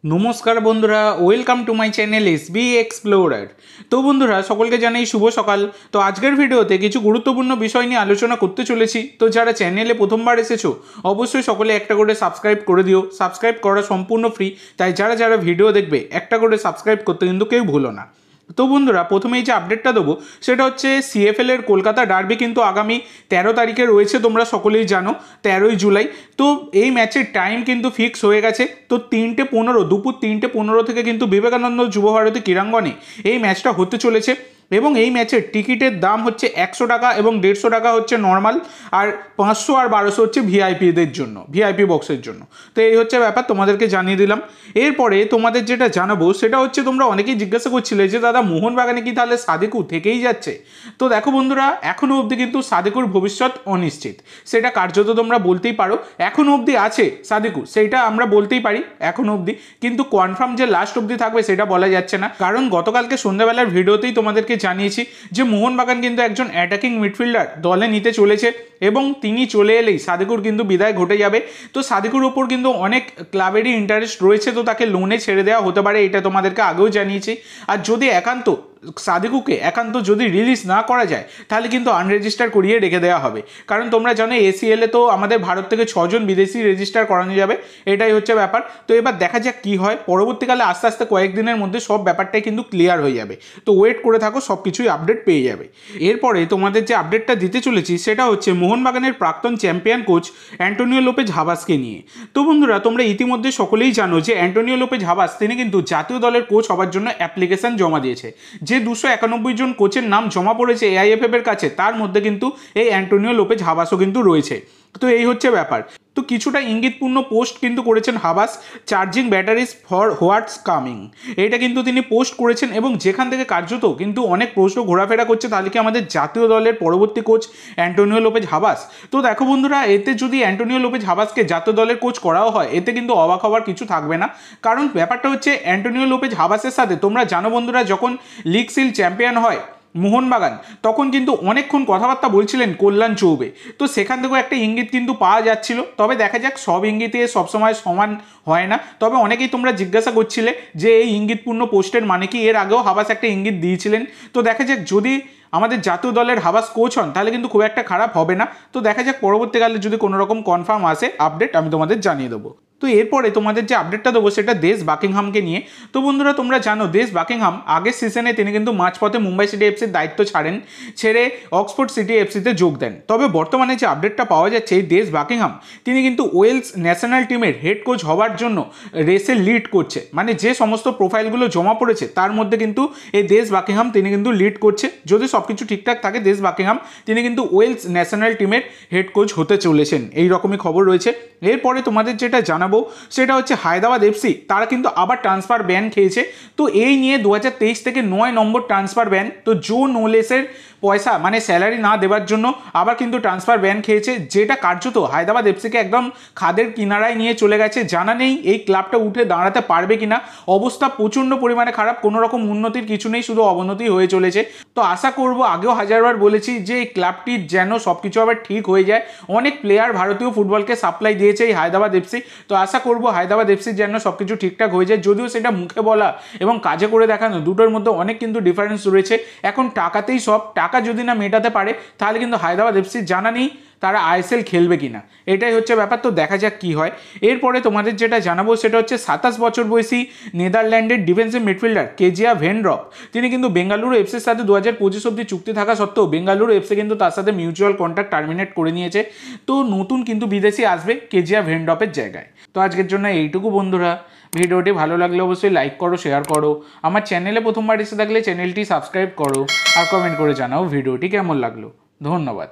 নমস্কার বন্ধুরা, welcome to my channel SB explorer. তো বন্ধুরা, সকলকে জানাই শুভ সকাল। তো আজকের ভিডিওতে কিছু গুরুত্বপূর্ণ বিষয় নিয়ে আলোচনা করতে চলেছি। তো যারা চ্যানেলে প্রথমবার এসেছো অবশ্যই সকলে একটা করে সাবস্ক্রাইব করে দিও। সাবস্ক্রাইব করা সম্পূর্ণ ফ্রি, তাই যারা যারা ভিডিও দেখবে একটা করে সাবস্ক্রাইব করতে কিন্তু কেউ ভুলো না। তো বন্ধুরা, প্রথমেই যে আপডেটটা দেবো সেটা হচ্ছে সিএফএল এর কলকাতা ডার্বি কিন্তু আগামী 13 তারিখে রয়েছে, তোমরা সকলেই জানো, 13ই জুলাই। তো এই ম্যাচের টাইম কিন্তু ফিক্স হয়ে গেছে। তো 3:15 দুপুর 3:15 থেকে কিন্তু বিবেকানন্দ যুবভারতী ক্রীড়াঙ্গনে এই ম্যাচটা হতে চলেছে। এবং এই ম্যাচের টিকিটের দাম হচ্ছে 100 টাকা এবং 150 টাকা হচ্ছে নর্মাল, আর 500 আর 1200 হচ্ছে ভিআইপিদের জন্য, ভিআইপি বক্সের জন্য। তো এই হচ্ছে ব্যাপার, তোমাদেরকে জানিয়ে দিলাম। এরপরে তোমাদের যেটা জানাবো সেটা হচ্ছে, তোমরা অনেকেই জিজ্ঞাসা করছিলে যে দাদা মোহনবাগানে কি তাহলে সাদেকু থেকেই যাচ্ছে। তো দেখো বন্ধুরা, এখনও অবধি কিন্তু সাদেকুর ভবিষ্যৎ অনিশ্চিত, সেটা কার্যত তোমরা বলতেই পারো। এখনও অবধি আছে সাদেকু, সেইটা আমরা বলতেই পারি এখনও অবধি, কিন্তু কনফার্ম যে লাস্ট অবধি থাকবে সেটা বলা যাচ্ছে না। কারণ গতকালকে সন্ধ্যাবেলার ভিডিওতেই তোমাদেরকে জানিয়েছি যে মোহনবাগান কিন্তু একজন অ্যাটাকিং মিডফিল্ডার দলে নিতে চলেছে এবং তিনি চলে এলেই সাদেকুর কিন্তু বিদায় ঘটে যাবে। তো সাদেকুর ওপর কিন্তু অনেক ক্লাবেরই ইন্টারেস্ট রয়েছে, তো তাকে লোনে ছেড়ে দেওয়া হতে পারে, এটা তোমাদেরকে আগেও জানিয়েছি। আর যদি সাদেকুকে একান্ত যদি রিলিজ না করা যায় তাহলে কিন্তু আনরেজিস্টার করিয়ে রেখে দেওয়া হবে। কারণ তোমরা জানো এসিএলে তো আমাদের ভারত থেকে 6 জন বিদেশি রেজিস্টার করানো যাবে, এটাই হচ্ছে ব্যাপার। তো এবার দেখা যাক কী হয়, পরবর্তীকালে আস্তে আস্তে কয়েকদিনের মধ্যে সব ব্যাপারটাই কিন্তু ক্লিয়ার হয়ে যাবে। তো ওয়েট করে থাকো, সব কিছুই আপডেট পেয়ে যাবে। এরপরে তোমাদের যে আপডেটটা দিতে চলেছি সেটা হচ্ছে মোহনবাগানের প্রাক্তন চ্যাম্পিয়ন কোচ অ্যান্টোনিও লোপেজ হাবাসকে নিয়ে। তো বন্ধুরা, তোমরা ইতিমধ্যে সকলেই জানো যে অ্যান্টোনিও লোপেজ হাবাস তিনি কিন্তু জাতীয় দলের কোচ হওয়ার জন্য অ্যাপ্লিকেশন জমা দিয়েছে। যে 291 জন কোচের নাম জমা পড়েছে এআইএফএফ এর কাছে, তার মধ্যে কিন্তু এই অ্যান্টোনিও লোপেজ হাবাসও কিন্তু রয়েছে। তো এই হচ্ছে ব্যাপার। তো কিছুটা ইঙ্গিতপূর্ণ পোস্ট কিন্তু করেছেন Habas, charging batteries for what's coming, এটা কিন্তু তিনি পোস্ট করেছেন। এবং যেখান থেকে কার্যত কিন্তু অনেক প্রশ্ন ঘোরাফেরা করছে, তাহলে কি আমাদের জাতীয় দলের পরবর্তী কোচ অ্যান্টোনিও লোপেজ হাবাস? তো দেখো বন্ধুরা, এতে যদি অ্যান্টোনিও লোপেজ হাবাসকে জাতীয় দলের কোচ করাও হয়, এতে কিন্তু অবাক হওয়ার কিছু থাকবে না। কারণ ব্যাপারটা হচ্ছে অ্যান্টোনিও লোপেজ হাবাসের সাথে তোমরা জানো বন্ধুরা, যখন লিগ সিল চ্যাম্পিয়ন হয় মোহনবাগান, তখন কিন্তু অনেকক্ষণ কথাবার্তা বলছিলেন কল্যাণ চৌবে। তো সেখান থেকেও একটা ইঙ্গিত কিন্তু পাওয়া যাচ্ছিল। তবে দেখা যাক, সব ইঙ্গিতে সবসময় সমান হয় না। তবে অনেকেই তোমরা জিজ্ঞাসা করছিলে যে এই ইঙ্গিতপূর্ণ পোস্টের মানে কি, এর আগেও হাবাস একটা ইঙ্গিত দিয়েছিলেন। তো দেখা যাক, যদি আমাদের জাতীয় দলের হাবাস কোচ হন তাহলে কিন্তু খুব একটা খারাপ হবে না। তো দেখা যাক, পরবর্তীকালে যদি কোনো রকম কনফার্ম আসে আপডেট আমি তোমাদের জানিয়ে দেবো। তো এরপরে তোমাদের যে আপডেটটা দেবো সেটা দেশ বাকিংহামকে নিয়ে। তো বন্ধুরা, তোমরা জানো দেশ বাকিংহাম আগের সিজনে তিনি কিন্তু মাঝপথে মুম্বাই সিটি এফসির দায়িত্ব ছেড়ে অক্সফোর্ড সিটি এফসিতে যোগ দেন। তবে বর্তমানে যে আপডেটটা পাওয়া যাচ্ছে, এই দেশ বাকিংহাম তিনি কিন্তু ওয়েলস ন্যাশনাল টিমের হেড কোচ হওয়ার জন্য রেসে লিড করছে। মানে যে সমস্ত প্রোফাইলগুলো জমা পড়েছে তার মধ্যে কিন্তু এই দেশ বাকিংহাম তিনি কিন্তু লিড করছে। যদি সব কিছু ঠিকঠাক থাকে, দেশ বাকিংহাম তিনি কিন্তু ওয়েলস ন্যাশনাল টিমের হেড কোচ হতে চলেছেন, এই রকমই খবর রয়েছে। এরপরে তোমাদের যেটা জানাবো সেটা হচ্ছে হায়দ্রাবাদ এফসি, তারা কিন্তু আবার ট্রান্সফার ব্যান খেয়েছে। তো এই নিয়ে 2023 থেকে 9 নম্বর ট্রান্সফার ব্যান। তো জো নোলেসের পয়সা মানে স্যালারি না দেওয়ার জন্য আবার কিন্তু ট্রান্সফার ব্যান খেয়েছে, যেটা কার্যত হায়দ্রাবাদ এফসিকে একদম খাদের কিনারায় নিয়ে চলে গেছে। জানা নেই এই ক্লাবটা উঠে দাঁড়াতে পারবে কিনা। অবস্থা প্রচণ্ড পরিমাণে খারাপ, কোনো রকম উন্নতির কিছু নেই, শুধু অবনতি হয়ে চলেছে। তো আশা করব, আগেও হাজারবার বলেছি যে এই ক্লাবটির যেন সব কিছু আবার ঠিক হয়ে যায়। অনেক প্লেয়ার ভারতীয় ফুটবলকে সাপ্লাই দিয়েছে এই হায়দ্রাবাদ এফসি। তো আশা করব হায়দ্রাবাদ এফসির যেন সব কিছু ঠিকঠাক হয়ে যায়। যদিও সেটা মুখে বলা এবং কাজে করে দেখানো দুটোর মধ্যে অনেক কিন্তু ডিফারেন্স রয়েছে। এখন টাকাতেই সব, টাকা যদি না মেটাতে পারে তাহলে কিন্তু হায়দ্রাবাদ এফসির জানা নেই তারা আইএসএল খেলবে কিনা, এটাই হচ্ছে ব্যাপার। তো দেখা যাক কি হয়। এরপরে তোমাদের যেটা জানাবো সেটা হচ্ছে 27 বছর বয়সী নেদারল্যান্ডের ডিফেন্সিভ মিডফিল্ডার কেজিয়া ভেনড্রপ, তিনি কিন্তু বেঙ্গালুরু এফসির সাথে 2025 অব্দি চুক্তি থাকা সত্ত্বেও বেঙ্গালুরু এফসি কিন্তু তার সাথে মিউচুয়াল কন্ট্রাক্ট টার্মিনেট করে নিয়েছে। তো নতুন কিন্তু বিদেশি আসবে কেজিয়া ভেনড্রপের জায়গায়। তো আজকের জন্য এইটুকু বন্ধুরা। ভিডিওটি ভালো লাগলে অবশ্যই লাইক করো, শেয়ার করো। আমার চ্যানেলে প্রথমবার এসে থাকলে চ্যানেলটি সাবস্ক্রাইব করো আর কমেন্ট করে জানাও ভিডিওটি কেমন লাগলো। ধন্যবাদ।